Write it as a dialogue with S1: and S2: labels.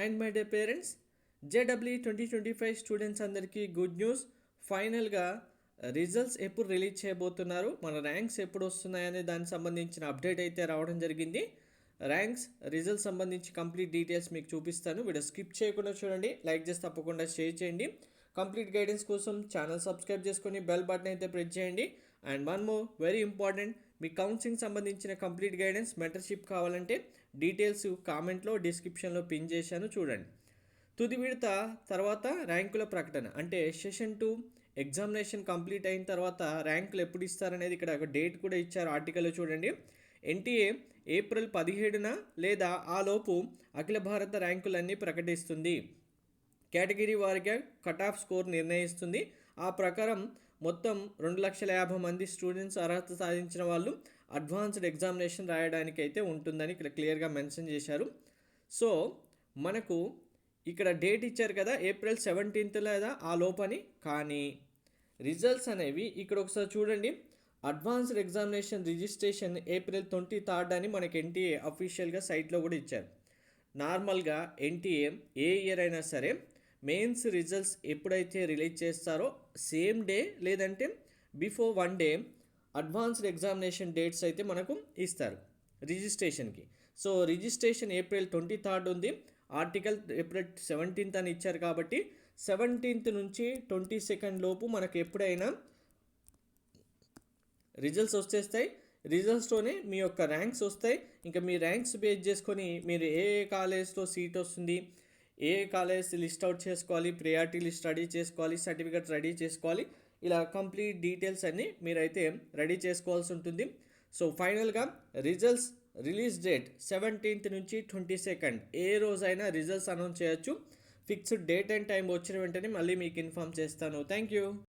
S1: And my day parents, JW 2025 students అందరికీ good news. ఫైనల్గా results ఎప్పుడు రిలీజ్ చేయబోతున్నారు, మన ర్యాంక్స్ ఎప్పుడు వస్తున్నాయనే దానికి సంబంధించిన అప్డేట్ అయితే రావడం జరిగింది. ర్యాంక్స్ రిజల్ట్స్ సంబంధించి కంప్లీట్ డీటెయిల్స్ మీకు చూపిస్తాను. వీడియో స్కిప్ చేయకుండా చూడండి, లైక్ చేసి తప్పకుండా షేర్ చేయండి. కంప్లీట్ గైడెన్స్ కోసం ఛానల్ సబ్స్క్రైబ్ చేసుకొని బెల్ బటన్ అయితే ప్రెస్ చేయండి. And one more very important, me counselling సంబంధించిన కంప్లీట్ గైడెన్స్ మెంటర్షిప్ కావాలంటే డీటెయిల్స్ కామెంట్లో డిస్క్రిప్షన్లో పిన్ చేశాను, చూడండి. తుది విడత తర్వాత ర్యాంకుల ప్రకటన, అంటే సెషన్ 2 ఎగ్జామినేషన్ కంప్లీట్ అయిన తర్వాత ర్యాంకులు ఎప్పుడు ఇస్తారనేది ఇక్కడ ఒక డేట్ కూడా ఇచ్చారు ఆర్టికల్లో, చూడండి. ఎన్టీఏ ఏప్రిల్ 17న లేదా ఆ లోపు అఖిల భారత ర్యాంకులన్నీ ప్రకటిస్తుంది. కేటగిరీ వారిగా కట్ ఆఫ్ స్కోర్ నిర్ణయిస్తుంది. ఆ ప్రకారం మొత్తం 2,50,000 మంది స్టూడెంట్స్ అర్హత సాధించిన వాళ్ళు అడ్వాన్స్డ్ ఎగ్జామినేషన్ రాయడానికి అయితే ఉంటుందని ఇక్కడ క్లియర్గా మెన్షన్ చేశారు. సో మనకు ఇక్కడ డేట్ ఇచ్చారు కదా, ఏప్రిల్ 17th లేదా ఆ లోపని. కానీ రిజల్ట్స్ అనేవి ఇక్కడ ఒకసారి చూడండి. Advanced examination registration April 23rd అని మనకి ఎన్టీఏ అఫీషియల్గా సైట్లో కూడా ఇచ్చారు. నార్మల్గా ఎన్టీఏ ఏ ఇయర్ అయినా సరే మెయిన్స్ రిజల్ట్స్ ఎప్పుడైతే రిలీజ్ చేస్తారో సేమ్ డే లేదంటే before 1 day advanced examination dates అయితే మనకు ఇస్తారు రిజిస్ట్రేషన్కి. సో రిజిస్ట్రేషన్ ఏప్రిల్ 23rd ఉంది, ఆర్టికల్ ఏప్రిల్ 17th అని ఇచ్చారు. కాబట్టి 17th నుంచి 22nd లోపు మనకు ఎప్పుడైనా రిజల్ట్స్ వచ్చేస్తాయి. రిజల్ట్స్తోనే మీ యొక్క ర్యాంక్స్ వస్తాయి. ఇంకా మీ ర్యాంక్స్ బేస్ చేసుకొని మీరు ఏ కాలేజ్లో సీట్ వస్తుంది, ఏ కాలేజ్ లిస్ట్ అవుట్ చేసుకోవాలి, ప్రియారిటీ లిస్ట్ రెడీ చేసుకోవాలి, సర్టిఫికేట్ రెడీ చేసుకోవాలి, ఇలా కంప్లీట్ డీటెయిల్స్ అన్నీ మీరైతే రెడీ చేసుకోవాల్సి ఉంటుంది. సో ఫైనల్గా రిజల్ట్స్ రిలీజ్ డేట్ 17th నుంచి 22nd, ఏ రోజైనా రిజల్ట్స్ అనౌన్స్ చేయొచ్చు. ఫిక్స్డ్ డేట్ అండ్ టైం వచ్చిన వెంటనే మళ్ళీ మీకు ఇన్ఫామ్ చేస్తాను. Thank you.